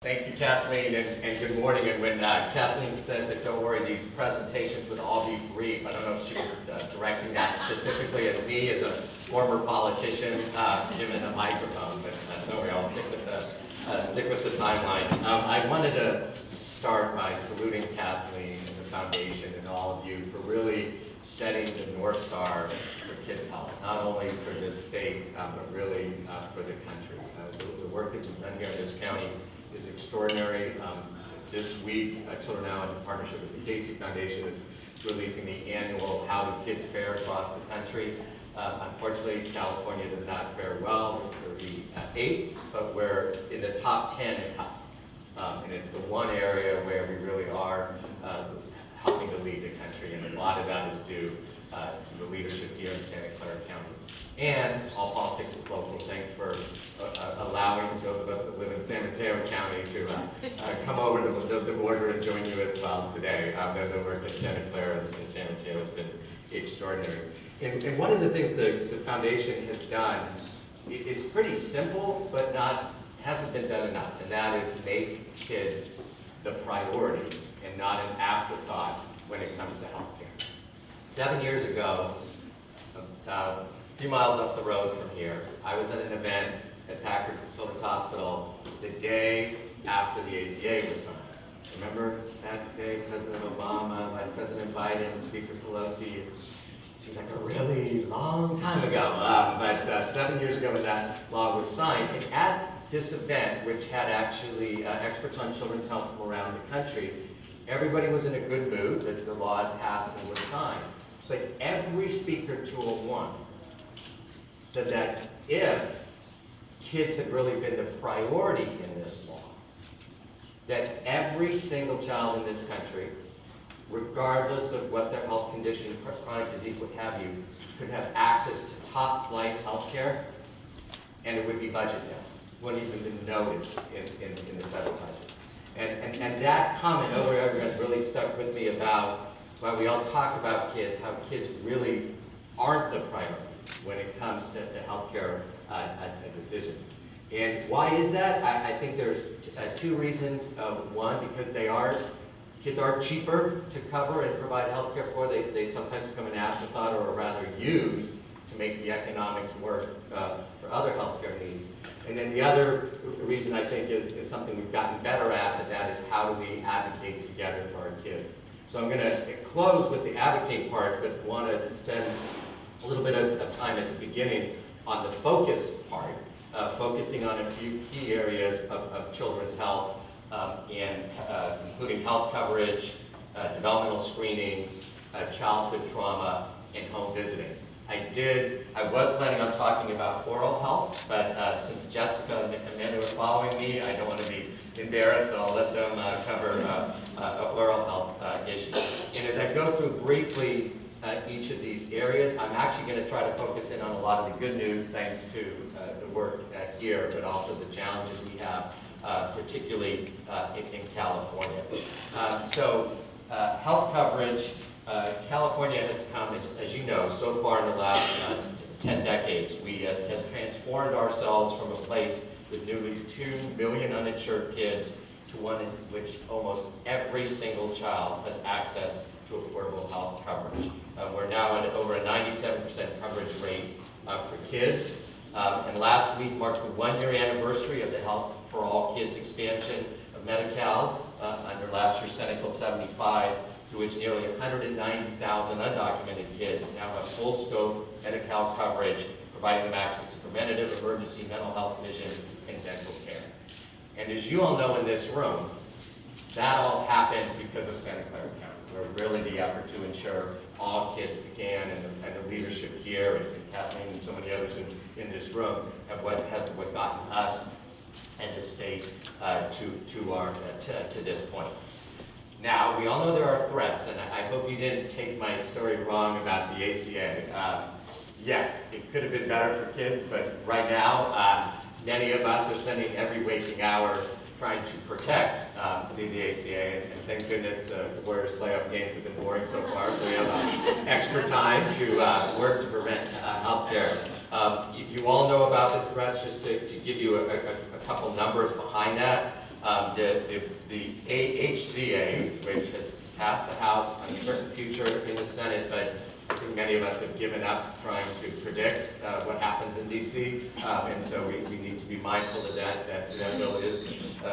Thank you, Kathleen, and good morning. And when Kathleen said that, don't worry, these presentations would all be brief, I don't know if she was directing that specifically at me as a former politician given a microphone, but don't worry, I'll stick with the timeline. I wanted to start by saluting Kathleen and the foundation and all of you for really setting the North Star for kids' health, not only for this state, but really for the country. The work that you've done here in this county is extraordinary. This week, Children Now, in partnership with the Casey Foundation, is releasing the annual How Do Kids Fare across the country. Unfortunately, California does not fare well. We're 38th, but we're in the top 10 in health. And it's the one area where we really are helping to lead the country, and a lot of that is due to the leadership here in Santa Clara County. And all politics is local. Thanks for allowing those of us that live in San Mateo County to come over to the border and join you as well today. The work at Santa Clara and San Mateo has been extraordinary. And one of the things the foundation has done is pretty simple, but hasn't been done enough, and that is make kids the priority and not an afterthought when it comes to healthcare. 7 years ago, a few miles up the road from here, I was at an event at Packard Children's Hospital the day after the ACA was signed. Remember that day, President Obama, Vice President Biden, Speaker Pelosi? It seems like a really long time ago, but 7 years ago when that law was signed. And at this event, which had actually experts on children's health from around the country, everybody was in a good mood that the law had passed and was signed. But every speaker to a one said that if kids had really been the priority in this law, that every single child in this country, regardless of what their health condition, chronic disease, what have you, could have access to top-flight health care, and it would be budget-based. Wouldn't even been noticed in the federal budget. And that comment over and over again really stuck with me about why we all talk about kids, how kids really aren't the priority when it comes to healthcare decisions. And why is that? I think there's two reasons. One, because kids are cheaper to cover and provide healthcare for. They sometimes become an afterthought or rather used to make the economics work for other healthcare needs. And then the other reason I think is something we've gotten better at, and that is how do we advocate together for our kids. So I'm going to close with the advocate part, but want to spend a little bit of time at the beginning on the focus part, focusing on a few key areas of children's health, including health coverage, developmental screenings, childhood trauma, and home visiting. I was planning on talking about oral health, but since Jessica and Amanda are following me, I don't want to be embarrassed, so I'll let them cover oral health issues. And as I go through briefly each of these areas, I'm actually going to try to focus in on a lot of the good news thanks to the work here, but also the challenges we have, particularly in California. Health coverage. California has come, as you know, so far in the last 10 decades. We have transformed ourselves from a place with nearly 2 million uninsured kids to one in which almost every single child has access to affordable health coverage. We're now at over a 97% coverage rate for kids. And last week marked the 1-year anniversary of the Health for All Kids expansion of Medi-Cal under last year's Senate Bill 75, to which nearly 190,000 undocumented kids now have full scope Medi-Cal coverage, providing them access to preventative, emergency, mental health, vision, and dental care. And as you all know in this room, that all happened because of Santa Clara County, where really the effort to ensure all kids began, and the leadership here, and Kathleen and so many others in this room, have what gotten us and the state to this point. Now, we all know there are threats, and I hope you didn't take my story wrong about the ACA. Yes, it could have been better for kids, but right now, many of us are spending every waking hour trying to protect the ACA, and thank goodness the Warriors playoff games have been boring so far, so we have extra time to work to prevent health care. You all know about the threats. Just to give you a couple numbers behind that. The HCA, which has passed the House, uncertain future in the Senate, but I think many of us have given up trying to predict what happens in D.C., and so we need to be mindful of that bill is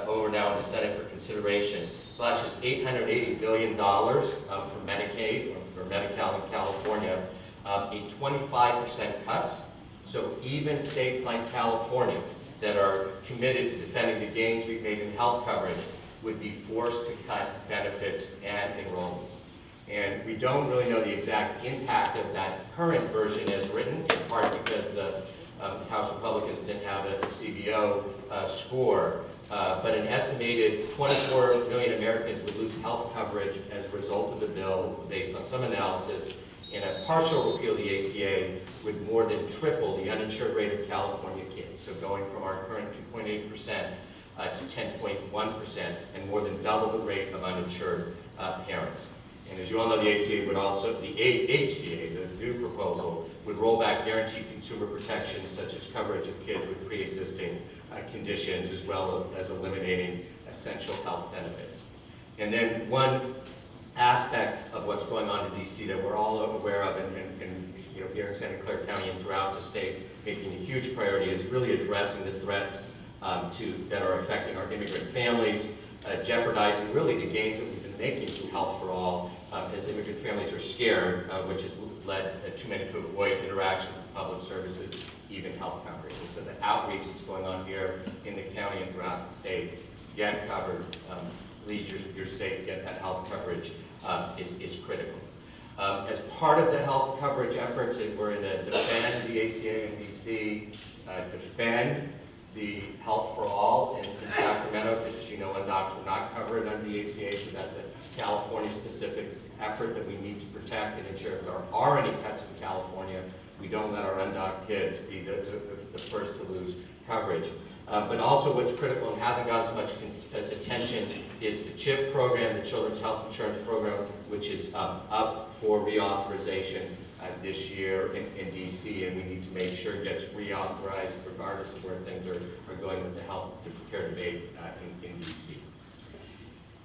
over now in the Senate for consideration. Slashes $880 billion for Medicaid, or for Medi-Cal in California, a 25% cuts. So even states like California that are committed to defending the gains we've made in health coverage would be forced to cut benefits and enrollments. And we don't really know the exact impact of that current version as written, in part because the House Republicans didn't have a CBO score, but an estimated 24 million Americans would lose health coverage as a result of the bill, based on some analysis, and a partial repeal of the ACA would more than triple the uninsured rate of California kids, so going from our current 2.8% to 10.1%, and more than double the rate of uninsured parents. And as you all know, the ACA would also, the HCA, the new proposal, would roll back guaranteed consumer protections such as coverage of kids with pre-existing conditions, as well as eliminating essential health benefits. And then one aspect of what's going on in D.C. that we're all aware of, and you know, here in Santa Clara County and throughout the state, making a huge priority is really addressing the threats that are affecting our immigrant families, jeopardizing really the gains that we've been making through Health for All, as immigrant families are scared, which has led too many to avoid interaction with public services, even health coverage. And so the outreach that's going on here in the county and throughout the state, get covered, lead your state, get that health coverage is critical. As part of the health coverage efforts, we're in a defend the ACA in DC, defend the Health for All in Sacramento, because as you know, undocs are not covered under the ACA, so that's a California-specific effort that we need to protect and ensure if there are any cuts in California, we don't let our undocked kids be the first to lose coverage. But also what's critical and hasn't got as much attention is the CHIP program, the Children's Health Insurance Program, which is up for reauthorization this year in DC, and we need to make sure it gets reauthorized regardless of where things are going with the health care debate in DC.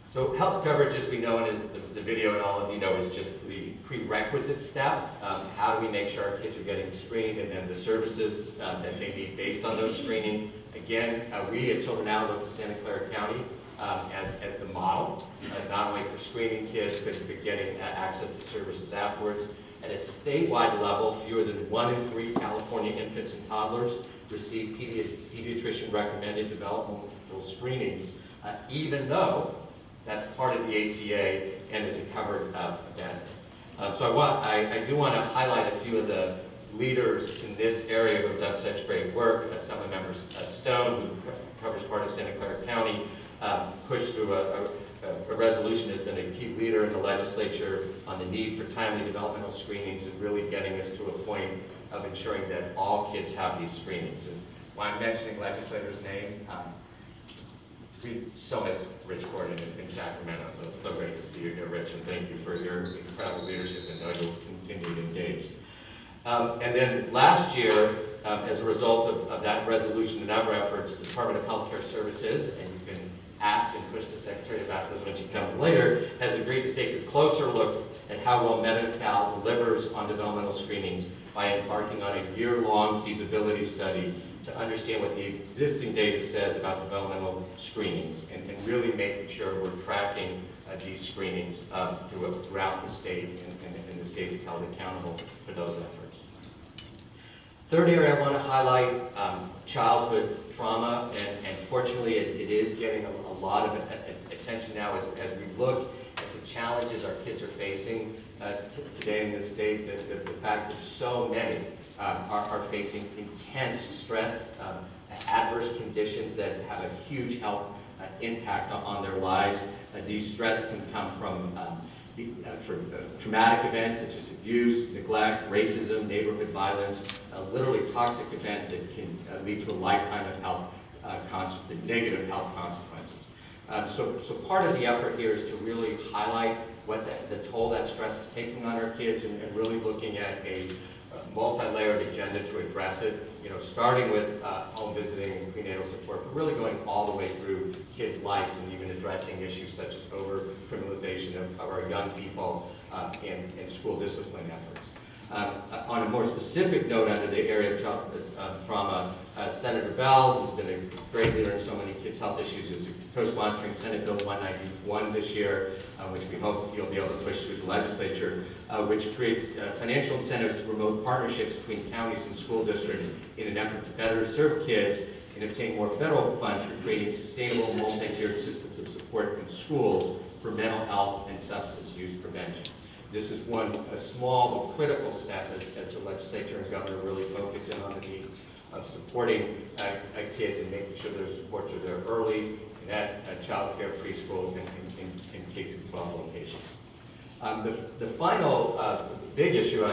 So health coverage, as we know, and as the video and all of you know, is just the prerequisite step. How do we make sure our kids are getting screened, and then the services that they need based on those screenings. Again, we at Children Now look to Santa Clara County as the model, not only for screening kids, but getting access to services afterwards. At a statewide level, fewer than 1 in 3 California infants and toddlers receive pediatrician recommended developmental screenings, even though that's part of the ACA and is a covered benefit. So I do want to highlight a few of the leaders in this area who have done such great work. Some of the members, Stone, who covers part of Santa Clara County, pushed through a resolution, has been a key leader in the legislature on the need for timely developmental screenings and really getting us to a point of ensuring that all kids have these screenings. And while I'm mentioning legislators' names, we so miss Rich Gordon in Sacramento, so it's so great to see you here, Rich, and thank you for your incredible leadership, and know you'll continue to engage. And then last year, as a result of that resolution and other efforts, the Department of Healthcare Services, and you can ask and push the Secretary about this when she comes later, has agreed to take a closer look at how well Medi-Cal delivers on developmental screenings by embarking on a year-long feasibility study to understand what the existing data says about developmental screenings, and really making sure we're tracking these screenings throughout the state, and the state is held accountable for those efforts. Third area I want to highlight, childhood trauma, and fortunately it is getting a lot of attention now as we look at the challenges our kids are facing today in this state, the fact that so many are facing intense stress, adverse conditions that have a huge health impact on their lives. These stress can come from traumatic events such as abuse, neglect, racism, neighborhood violence, literally toxic events that can lead to a lifetime of negative health consequences. So part of the effort here is to really highlight what the toll that stress is taking on our kids, and really looking at a multi-layered agenda to address it, starting with home visiting and prenatal support, but really going all the way through kids' lives and even addressing issues such as over-criminalization of our young people and school discipline efforts. On a more specific note under the area of trauma, Senator Bell, who's been a great leader in so many kids' health issues, is co-sponsoring Senate Bill 191 this year, which we hope you'll be able to push through the legislature, which creates financial incentives to promote partnerships between counties and school districts in an effort to better serve kids and obtain more federal funds for creating sustainable multi-tiered systems of support in schools for mental health and substance use prevention. This is a small but critical step as the legislature and governor really focus in on the needs of supporting kids and making sure their supports are there early and at child care, preschool, and K-12 locations. The final big issue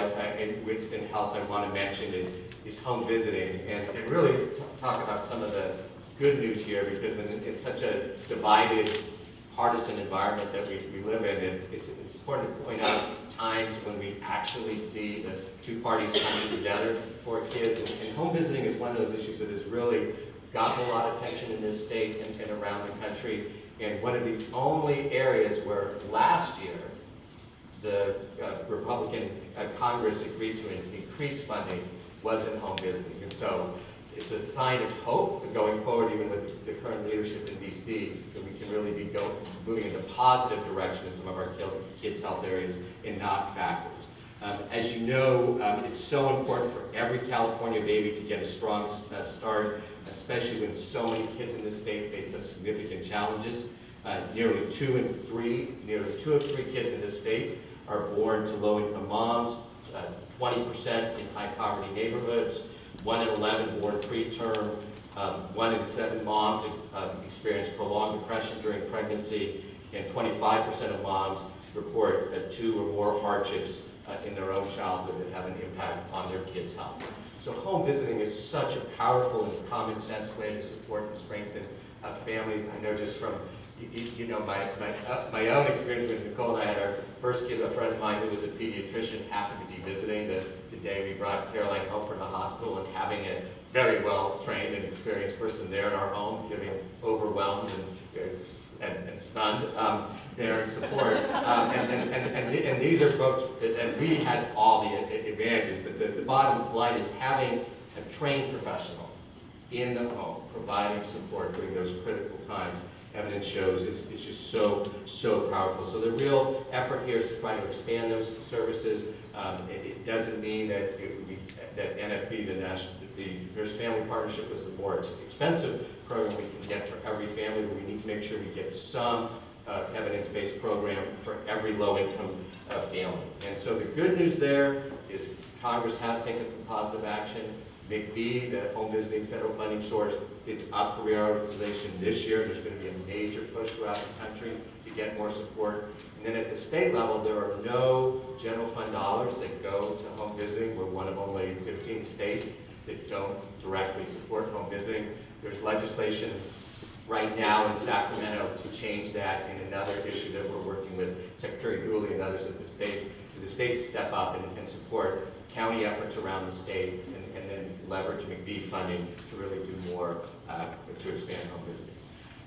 within health I want to mention is home visiting and really talk about some of the good news here, because in such a divided partisan environment that we live in, it's important to point out times when we actually see the two parties coming together for kids. And home visiting is one of those issues that has really gotten a lot of attention in this state and around the country. And one of the only areas where last year the Republican Congress agreed to increase funding was in home visiting. And so it's a sign of hope that going forward, even with the current leadership in DC, that we can really be moving in a positive direction in some of our kids' health areas and not backwards. As you know, it's so important for every California baby to get a strong start, especially when so many kids in this state face such significant challenges. Nearly two of three kids in this state are born to low-income moms, 20% in high-poverty neighborhoods, 1 in 11 born preterm, 1 in 7 moms experience prolonged depression during pregnancy, and 25% of moms report 2 or more hardships in their own childhood that have an impact on their kids' health. So home visiting is such a powerful and common sense way to support and strengthen families. I know just from my own experience with Nicole and I had our first kid, a friend of mine who was a pediatrician happened to be visiting the day we brought Caroline home from the hospital, and having a very well-trained and experienced person there in our home, getting overwhelmed and stunned there in support. And these are folks, and we had all the advantages, but the bottom line is having a trained professional in the home providing support during those critical times, evidence shows is just so powerful. So the real effort here is to try to expand those services. It doesn't mean that NFP, the Nurse Family Partnership, was the more expensive program we can get for every family, but we need to make sure we get some evidence-based program for every low-income family. And so the good news there is Congress has taken some positive action. McBee, the home visiting federal funding source, is up for reauthorization this year. There's going to be a major push throughout the country to get more support. And then at the state level, there are no general fund dollars that go to home visiting. We're one of only 15 states that don't directly support home visiting. There's legislation right now in Sacramento to change that, and another issue that we're working with Secretary Dooley and others at the state to step up and support county efforts around the state, and then leverage McBee funding to really do more to expand home visiting.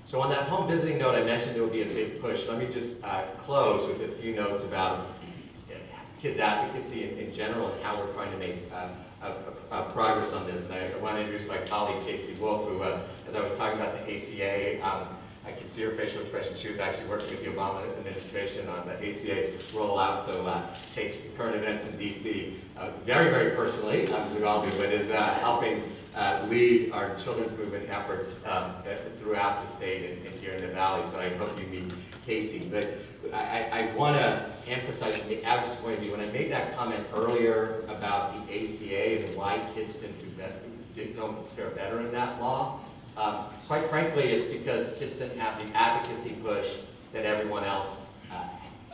So on that home visiting note, I mentioned there will be a big push. Let me just close with a few notes about kids advocacy in general and how we're trying to make progress on this. And I want to introduce my colleague, Casey Wolf, who, as I was talking about the ACA, I could see her facial expression. She was actually working with the Obama administration on the ACA rollout, so takes the current events in DC very, very personally, we all do, but is helping lead our children's movement efforts throughout the state and here in the Valley. So I hope you meet Casey. But I want to emphasize from the advocacy point of view, when I made that comment earlier about the ACA and why kids don't fare better in that law, quite frankly, it's because kids didn't have the advocacy push that everyone else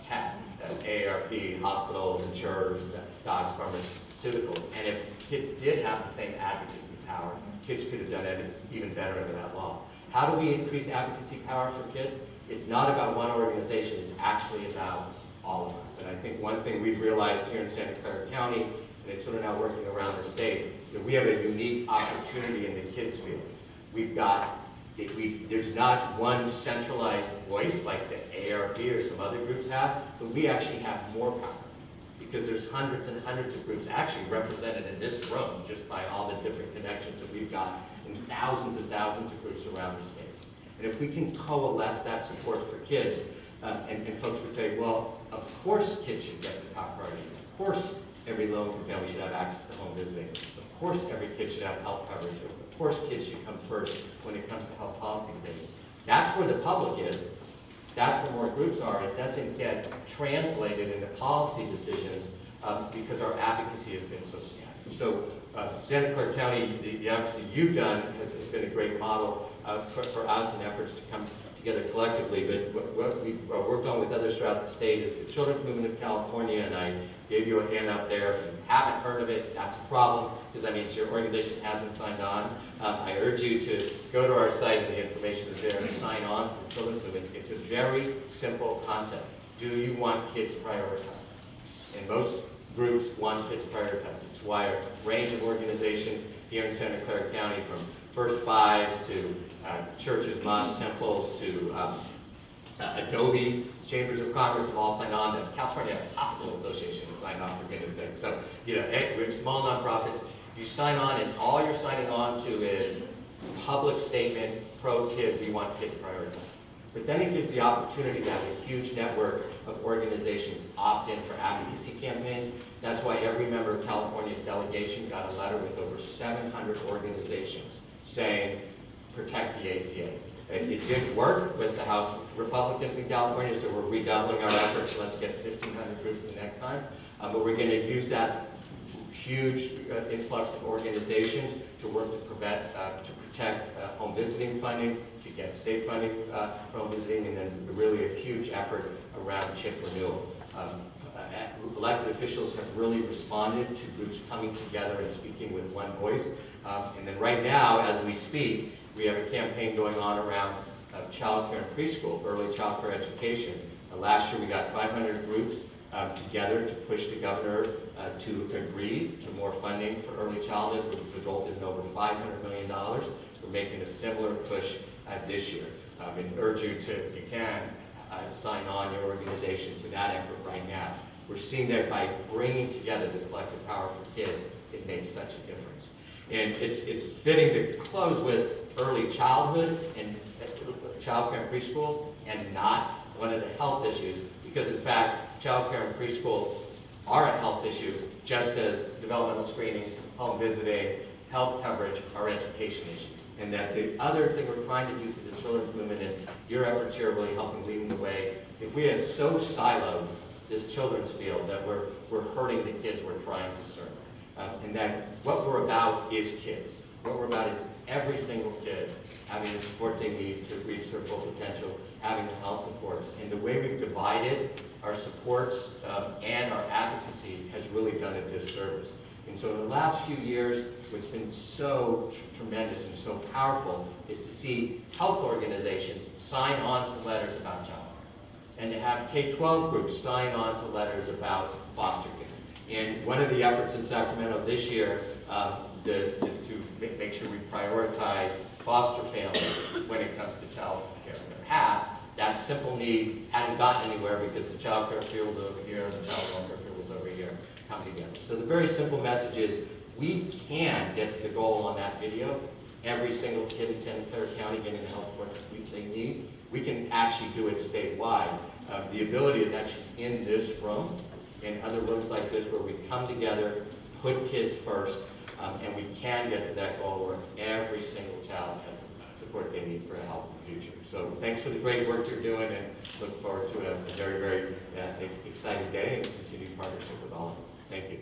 had. AARP, hospitals, insurers, docs, pharmaceuticals. And if kids did have the same advocacy power, kids could have done it even better under that law. How do we increase advocacy power for kids? It's not about one organization, it's actually about all of us. And I think one thing we've realized here in Santa Clara County and the children now working around the state, that we have a unique opportunity in the kids field. We've got, there's not one centralized voice like the AARP or some other groups have, but we actually have more power because there's hundreds and hundreds of groups actually represented in this room just by all the different connections that we've got in thousands and thousands of groups around the state. And if we can coalesce that support for kids, and folks would say, well, of course kids should get the top priority. Of course every low-income family should have access to home visiting. Of course every kid should have health coverage. Of course kids should come first when it comes to health policy things. That's where the public is. That's where more groups are. It doesn't get translated into policy decisions because our advocacy has been so scattered. So Santa Clara County, the advocacy you've done has been a great model for us in efforts to come together collectively. But what we've worked on with others throughout the state is the Children's Movement of California, and I gave you a hand up there. If you haven't heard of it, that's a problem, because that means your organization hasn't signed on. I urge you to go to our site, and the information is there, and sign on to the Children's Movement. It's a very simple concept. Do you want kids prioritized? And most groups want kids prioritized. It's why a range of organizations here in Santa Clara County, from First Fives to churches, mosques, temples, to Adobe, Chambers of Commerce have all signed on. The California Hospital Association has signed on, for goodness sake. So, you know, we're small nonprofits. You sign on, and all you're signing on to is public statement, pro-kid, we want kids prioritized. But then it gives the opportunity to have a huge network of organizations opt in for advocacy campaigns. That's why every member of California's delegation got a letter with over 700 organizations saying, protect the ACA. It didn't work with the House Republicans in California, so we're redoubling our efforts. Let's get 1,500 groups the next time. But we're going to use that huge influx of organizations to work to protect home visiting funding, to get state funding for home visiting, and then really a huge effort around CHIP renewal. Elected officials have really responded to groups coming together and speaking with one voice. And then right now, as we speak, we have a campaign going on around child care and preschool, early child care education. Last year we got 500 groups together to push the governor to agree to more funding for early childhood, which resulted in over $500 million. We're making a similar push this year. And urge you to, if you can, sign on your organization to that effort right now. We're seeing that by bringing together the collective power for kids, it makes such a difference. And it's fitting to close with early childhood and child care and preschool, and not one of the health issues, because in fact, child care and preschool are a health issue, just as developmental screenings, home visiting, health coverage are education issues. And that the other thing we're trying to do for the children's movement, and your efforts here really helping leading the way, if we have so siloed this children's field that we're hurting the kids we're trying to serve. And that what we're about is kids. What we're about is every single kid having the support they need to reach their full potential, having the health supports. And the way we've divided our supports and our advocacy has really done a disservice. And so in the last few years, what's been so tremendous and so powerful is to see health organizations sign on to letters about child care, and to have K-12 groups sign on to letters about foster care. And one of the efforts in Sacramento this year is to make sure we prioritize foster families when it comes to child care. In the past, that simple need hadn't gotten anywhere because the child care field was over here and the child welfare field was over here come together. So the very simple message is we can get to the goal on that video. Every single kid in Santa Clara County getting the health support that they need. We can actually do it statewide. The ability is actually in this room and other rooms like this where we come together, put kids first, and we can get to that goal where every single child has the support they need for a healthy future. So thanks for the great work you're doing, and look forward to a very, very exciting day and continued partnership with all of you. Thank you.